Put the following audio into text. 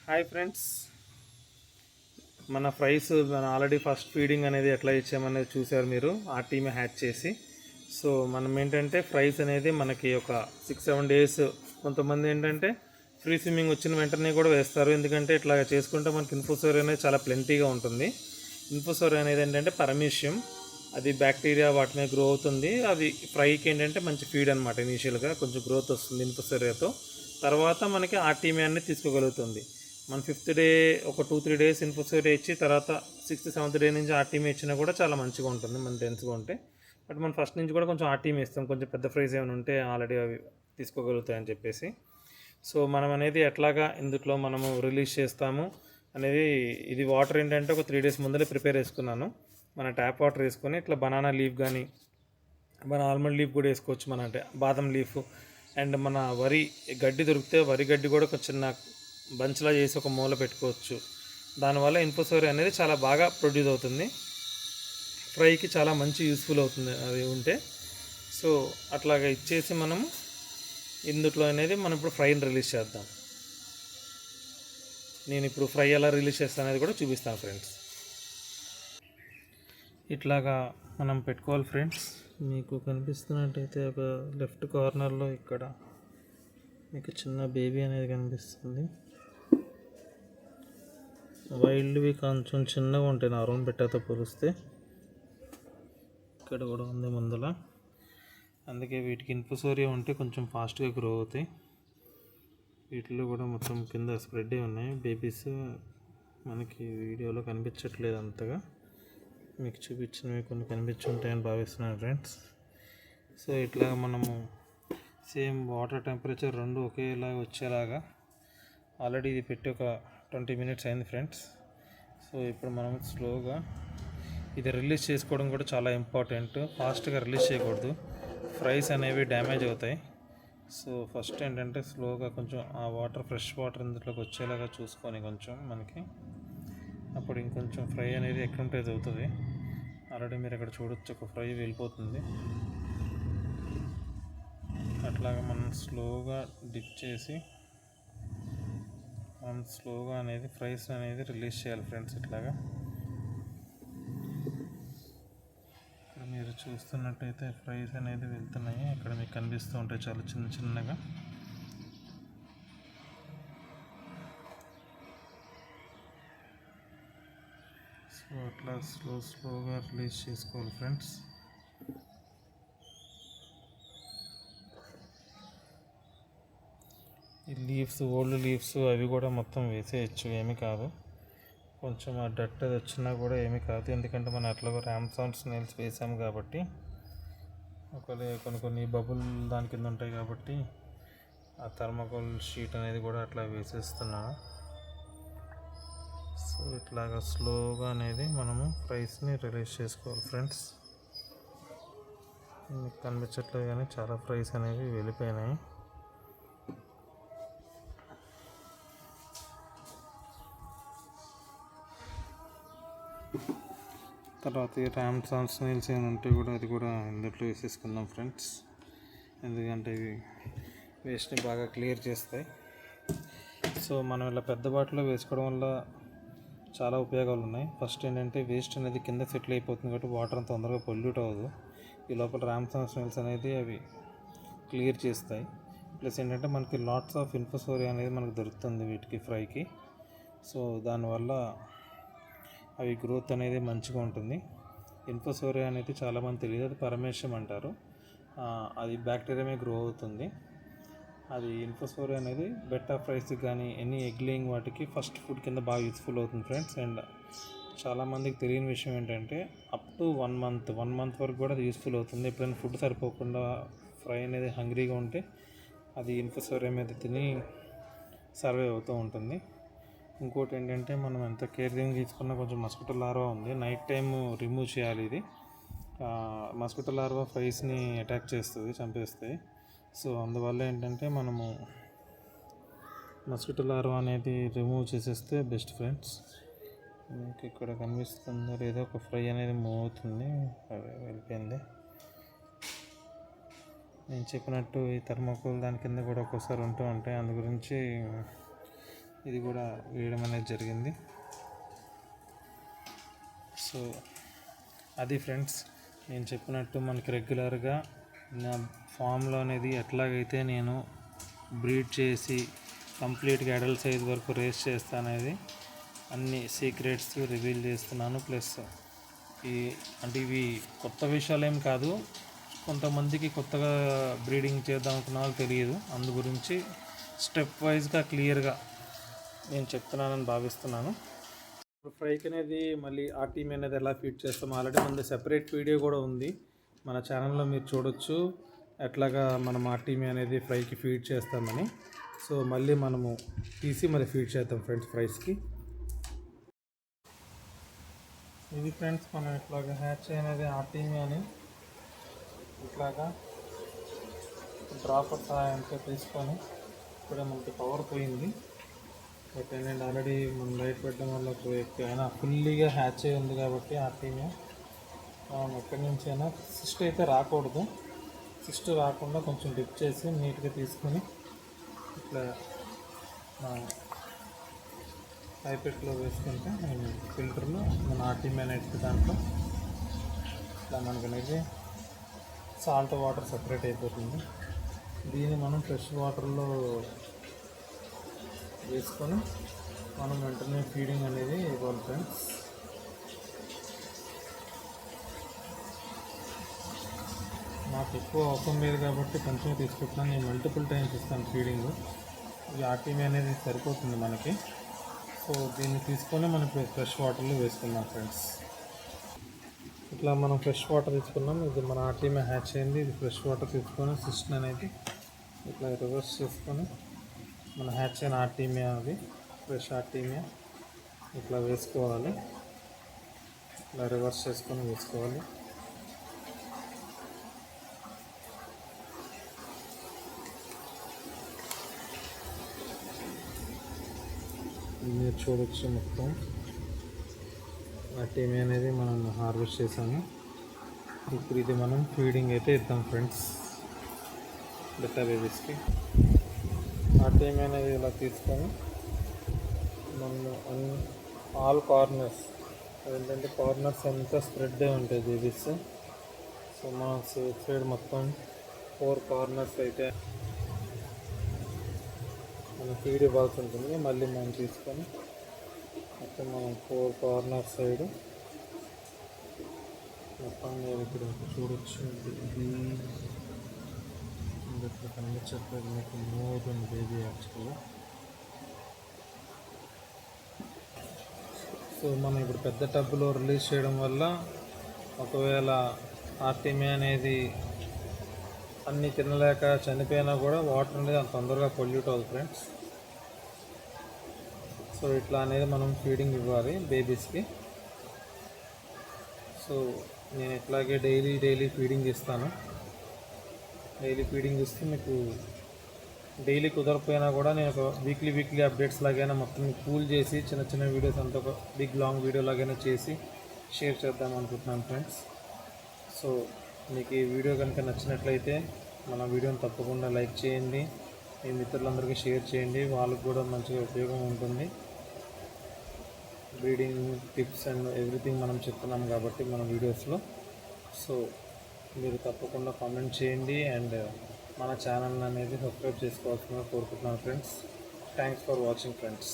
Hi friends, మన fries already first feeding అనేది ఎట్లా ఇచ్చామనేది చూసారు మీరు. ఆ టీమే హ్యాచ్ చేసి. సో మనం ఏంటంటే ఫ్రైస్ అనేది మనకి ఒక 6-7 డేస్, కొంతమంది ఏంటంటే ఫ్రీ స్విమ్మింగ్ వచ్చిన వెంటనే కూడా వేస్తారు. ఎందుకంటే ఇట్లా చేసుకుంటే మనకి ఇన్ఫోసోర్ అనేది చాలా ప్లెంటీగా ఉంటుంది. ఇన్ఫోసోర్ అనేది ఏంటంటే పరమేశ్యం, అది బ్యాక్టీరియా వాటి మీద గ్రో అవుతుంది. అది ఫ్రైకి ఏంటంటే మంచి ఫీడ్ అనమాట. ఇనీషియల్గా కొంచెం గ్రోత్ వస్తుంది ఇన్ఫోసోరియాతో. తర్వాత మనకి ఆర్టీమీ అనేది తీసుకోగలుగుతుంది. మన 5th డే ఒక 2-3 డేస్ ఇన్ఫోసోరియా ఇచ్చి తర్వాత 6th-7th డే నుంచి ఆర్టీమీ ఇచ్చినా కూడా చాలా మంచిగా ఉంటుంది మన డెన్స్గా ఉంటే. బట్ మనం ఫస్ట్ నుంచి కూడా కొంచెం ఆర్టీమీ ఇస్తాం, కొంచెం పెద్ద ఫ్రైజ్ ఏమైనా ఉంటే ఆల్రెడీ అవి తీసుకోగలుగుతాయని చెప్పేసి. సో మనం అనేది ఎట్లాగా ఇందులో మనము రిలీజ్ చేస్తాము అనేది, ఇది వాటర్ ఏంటంటే ఒక 3 డేస్ ముందరే ప్రిపేర్ చేసుకున్నాను. మన ట్యాప్ వాటర్ వేసుకొని ఇట్లా బనానా లీఫ్ కానీ మన ఆల్మండ్ లీఫ్ కూడా వేసుకోవచ్చు. మన అంటే బాదం లీఫ్ అండ్ మన వరి గడ్డి దొరికితే వరి గడ్డి కూడా ఒక చిన్న బంచ్లా చేసి ఒక మూల పెట్టుకోవచ్చు. దానివల్ల ఇన్ఫోసోరియా అనేది చాలా బాగా ప్రొడ్యూస్ అవుతుంది, ఫ్రైకి చాలా మంచి యూస్ఫుల్ అవుతుంది అది ఉంటే. సో అట్లాగా ఇచ్చేసి మనము ఇందులో అనేది మనం ఇప్పుడు ఫ్రైని రిలీజ్ చేద్దాం. నేను ఇప్పుడు ఫ్రై ఎలా రిలీజ్ చేస్తాను అనేది కూడా చూపిస్తాను ఫ్రెండ్స్. ఇట్లాగా మనం పెట్టుకోవాలి ఫ్రెండ్స్. మీకు కనిపిస్తున్నట్టయితే ఒక లెఫ్ట్ కార్నర్లో ఇక్కడ మీకు చిన్న బేబీ అనేది కనిపిస్తుంది. వైల్డ్వి కొంచెం చిన్నగా ఉంటాయి నార్మల్ పెట్టాతో పోలిస్తే. ఇక్కడ కూడా ఉంది ముందల, అందుకే వీటికి ఇన్ఫోసోరియా ఉంటే కొంచెం ఫాస్ట్గా గ్రో అవుతాయి. వీటిలో కూడా మొత్తం కింద స్ప్రెడ్ ఉన్నాయి బేబీస్. మనకి వీడియోలో కనిపించట్లేదు అంతగా, మీకు చూపించినవి కొన్ని కనిపించుంటాయని భావిస్తున్నాను ఫ్రెండ్స్. సో ఇట్లా మనము సేమ్ వాటర్ టెంపరేచర్ రెండు ఒకేలాగా వచ్చేలాగా ఆల్రెడీ ఇది పెట్టి ఒక 20 minutes అయింది ఫ్రెండ్స్. సో ఇప్పుడు మనం స్లోగా ఇది రిలీజ్ చేసుకోవడం కూడా చాలా ఇంపార్టెంట్. ఫాస్ట్గా రిలీజ్ చేయకూడదు, ఫ్రైస్ అనేవి డ్యామేజ్ అవుతాయి. సో ఫస్ట్ ఏంటంటే స్లోగా కొంచెం ఆ వాటర్ ఫ్రెష్ వాటర్ ఇందులోకి వచ్చేలాగా చూసుకొని కొంచెం మనకి, అప్పుడు ఇంకొంచెం ఫ్రై అనేది ఎక్కడుంటేది అవుతుంది. ఆల్రెడీ మీరు ఇక్కడ చూడొచ్చు ఒక ఫ్రై వెళ్ళిపోతుంది. అట్లాగా మనం స్లోగా డిప్ చేసి మనం స్లోగా అనేది ఫ్రైస్ అనేది రిలీజ్ చేయాలి ఫ్రెండ్స్. ఇట్లాగా ఇక్కడ మీరు చూస్తున్నట్టయితే ఫ్రైస్ అనేది వెళ్తున్నాయి, అక్కడ మీకు కనిపిస్తూ ఉంటాయి చాలా చిన్న చిన్నగా. సో అట్లా స్లోగా రిలీజ్ చేసుకోవాలి ఫ్రెండ్స్. ఈ లీవ్స్, ఓల్డ్ లీవ్స్ అవి కూడా మొత్తం వేసేయచ్చు, ఏమీ కాదు. కొంచెం ఆ డట్ అది వచ్చినా కూడా ఏమీ కాదు, ఎందుకంటే మనం అట్లా రామ్సాన్ స్నేల్స్ వేసాము కాబట్టి. కొన్ని బబుల్ దాని కింద ఉంటాయి కాబట్టి ఆ థర్మాకోల్ షీట్ అనేది కూడా అట్లా వేసేస్తున్నాను. సో ఇట్లాగా స్లోగా అనేది మనము ఫ్రైస్ని రిలీజ్ చేసుకోవాలి ఫ్రెండ్స్. మీకు కనిపించట్లేదు కానీ చాలా ఫ్రైస్ అనేవి వెళ్ళిపోయినాయి. తర్వాత ఈ రామ్సాన్ స్నేల్స్ ఏమైనా ఉంటే కూడా అది కూడా ఇందులో వేసేసుకుందాం ఫ్రెండ్స్, ఎందుకంటే ఇవి వేస్ట్ని బాగా క్లియర్ చేస్తాయి. సో మనం ఇలా పెద్ద బాటిల్లో వేసుకోవడం వల్ల చాలా ఉపయోగాలు ఉన్నాయి. ఫస్ట్ ఏంటంటే వేస్ట్ అనేది కింద సెటిల్ అయిపోతుంది కాబట్టి వాటర్ అంత తొందరగా పొల్యూట్ అవ్వదు. ఈ లోపల రామ్సాన్ స్నేల్స్ అనేది అవి క్లియర్ చేస్తాయి. ప్లస్ ఏంటంటే మనకి లాట్స్ ఆఫ్ ఇన్ఫోసోరియా అనేది మనకు దొరుకుతుంది వీటికి ఫ్రైకి. సో దానివల్ల అవి గ్రోత్ అనేది మంచిగా ఉంటుంది. ఇన్ఫోసోరియా అనేది చాలామంది తెలియదు, అది పరమేశ్యం అంటారు. అది బ్యాక్టీరియా మీద గ్రో అవుతుంది. అది ఇన్ఫోసోరియా అనేది బెటా ఫ్రైస్కి కానీ ఎనీ ఎగ్ లేయింగ్ వాటికి ఫస్ట్ ఫుడ్ కింద బాగా యూస్ఫుల్ అవుతుంది ఫ్రెండ్స్. అండ్ చాలామందికి తెలియని విషయం ఏంటంటే అప్ టు 1 month వరకు కూడా అది యూస్ఫుల్ అవుతుంది. ఎప్పుడైనా ఫుడ్ సరిపోకుండా ఫ్రై అనేది హంగ్రీగా ఉంటే అది ఇన్ఫోసోరియా మీద తిని సర్వే అవుతూ ఉంటుంది. ఇంకోటి ఏంటంటే మనం ఎంత కేరింగ్ తీసుకున్నా కొంచెం మస్కిటో లార్వా ఉంది, నైట్ టైం రిమూవ్ చేయాలి. ఇది మస్కిటో లార్వా ఫ్రైస్ని అటాక్ చేస్తుంది, చంపేస్తాయి. సో అందువల్ల ఏంటంటే మనము మస్కిటో లార్వా అనేది రిమూవ్ చేసేస్తే బెస్ట్ ఫ్రెండ్స్. మీకు ఇక్కడ కనిపిస్తుందో లేదో ఒక ఫ్రై అనేది మూవ్ అవుతుంది, వెళ్ళిపోయింది. నేను చెప్పినట్టు ఈ థర్మాకోల్ దాని కింద కూడా ఒక్కోసారి ఉంటూ ఉంటాయి, అందు గురించి ఇది కూడా వేయడం అనేది జరిగింది. సో అది ఫ్రెండ్స్, నేను చెప్పినట్టు మనకి రెగ్యులర్గా నా ఫామ్లో అనేది ఎట్లాగైతే నేను బ్రీడ్ చేసి కంప్లీట్గా అడల్ట్ సైజ్ వరకు రేస్ చేస్తానేది అన్ని సీక్రెట్స్ రివీల్ చేస్తున్నాను. ప్లస్ అంటే ఇవి కొత్త విషయాలు ఏం కాదు, కొంతమందికి కొత్తగా బ్రీడింగ్ చేద్దాం అనుకున్న వాళ్ళు తెలియదు. అందు గురించి స్టెప్ వైజ్గా క్లియర్గా నేను చెప్తున్నానని భావిస్తున్నాను. ఇప్పుడు ఫ్రైకి అనేది మళ్ళీ ఆర్టీమీ అనేది ఎలా ఫీడ్ చేస్తాం ఆల్రెడీ మనది సెపరేట్ వీడియో కూడా ఉంది మన ఛానల్లో, మీరు చూడొచ్చు ఎట్లాగా మనం ఆర్టీమీ అనేది ఫ్రైకి ఫీడ్ చేస్తామని. సో మళ్ళీ మనము తీసి మళ్ళీ ఫీడ్ చేద్దాం ఫ్రెండ్స్ ఫ్రైస్కి. ఇది ఫ్రెండ్స్ మనం ఇట్లాగా హ్యాచ్ అనేది ఆర్టీమీ అని ఇట్లాగా డ్రాపర్ సహాయంతో తీసుకొని, ఇప్పుడే మనకి పవర్ పోయింది. బట్ ఏంటంటే ఆల్రెడీ మనం లైట్ పెట్టడం వల్ల అయినా ఫుల్లీగా హ్యాచ్ అయి ఉంది కాబట్టి ఆర్టీమీ మనం ఎక్కడి నుంచి అయినా సిస్ట్ అయితే రాకూడదు. సిస్ట్ రాకుండా కొంచెం డిప్ చేసి నీట్గా తీసుకొని ఇట్లా పైపెట్లో వేసుకుంటే నేను ఫిల్టర్లో మన ఆర్టీమీ అనేది దాంట్లో ఇట్లా మనకు అనేది సాల్ట్ వాటర్ సెపరేట్ అయిపోతుంది. దీన్ని మనం ఫ్రెష్ వాటర్లో వేసుకొని మనం వెంటనే ఫీడింగ్ అనేది ఇవ్వాలి ఫ్రెండ్స్. నాకు ఎక్కువ అవసరం లేదు కాబట్టి కొంచెం తీసుకుంటున్నాను. నేను మల్టిపుల్ టైమ్స్ ఇస్తాను ఫీడింగ్. ఈ ఆర్టీమీ అనేది సరిపోతుంది మనకి. సో దీన్ని తీసుకొని మనం ఫ్రెష్ వాటర్లో వేసుకున్నాం ఫ్రెండ్స్. ఇట్లా మనం ఫ్రెష్ వాటర్ తీసుకున్నాం. ఇది మన ఆర్టీమీ హ్యాచ్ అయింది. ఇది ఫ్రెష్ వాటర్ తీసుకొని సిస్టమ్ అనేది ఇట్లా రివర్స్ చేసుకొని మన హ్యాచ్ అయిన ఆర్టీమీ అది ఫ్రెష్ ఆర్టీమీ ఇట్లా వేసుకోవాలి. ఇట్లా రివర్స్ చేసుకొని వేసుకోవాలి. మీరు చూడొచ్చు మొత్తం ఆర్టీమీ అనేది మనం హార్వెస్ట్ చేసాము. ఇప్పుడు ఇది మనం ఫీడింగ్ అయితే ఇద్దాం ఫ్రెండ్స్ బెటా బేబీస్కి. ఆర్టీమీ అనేది ఇలా తీసుకొని మనం ఆల్ కార్నర్స్ ఏంటంటే కార్నర్స్ అంతా స్ప్రెడ్ అయి ఉంటాయి బేబీస్. సో మనం సైడ్ మొత్తం 4 కార్నర్స్ అయితే మనం ఫీడ్ ఇవ్వాల్సి ఉంటుంది. మళ్ళీ మనం తీసుకొని మొత్తం మనం 4 కార్నర్ సైడ్ మొత్తం మీరు ఇక్కడ చూడొచ్చు. ఇది ఇక్కడ కనిపించట్లేదు మీకు, మూవ్ అవుతుంది బేబీ యాక్చువల్గా. సో మనం ఇప్పుడు పెద్ద టబ్లో రిలీజ్ చేయడం వల్ల ఒకవేళ ఆర్టీమీ అనేది అన్నీ తినలేక చనిపోయినా కూడా వాటర్ అనేది అంత తొందరగా పొల్యూట్ అవుతుంది ఫ్రెండ్స్. సో ఇట్లా అనేది మనం ఫీడింగ్ ఇవ్వాలి బేబీస్కి. సో నేను ఇట్లాగే డైలీ ఫీడింగ్ ఇస్తాను. డైలీ ఫీడింగ్ ఇస్తే మీకు డైలీ కుదరకపోయినా కూడా నేను ఒక వీక్లీ అప్డేట్స్ లాగైనా మొత్తం కూల్ చేసి చిన్న చిన్న వీడియోస్ అంతా ఒక బిగ్ లాంగ్ వీడియో లాగైనా చేసి షేర్ చేద్దాం అనుకుంటున్నాను ఫ్రెండ్స్. సో మీకు ఈ వీడియో కనుక నచ్చినట్లయితే మన వీడియోని తప్పకుండా లైక్ చేయండి, మీ మిత్రులందరికీ షేర్ చేయండి, వాళ్ళకు కూడా మంచిగా ఉపయోగం ఉంటుంది. బ్రీడింగ్ టిప్స్ అండ్ ఎవ్రీథింగ్ మనం చెప్తున్నాం కాబట్టి మన వీడియోస్లో. సో మీరు తప్పకుండా కామెంట్ చేయండి అండ్ మన ఛానల్ అనేది సబ్స్క్రైబ్ చేసుకోవాల్సిందిగా కోరుకుంటున్నాను friends. Thanks for watching friends.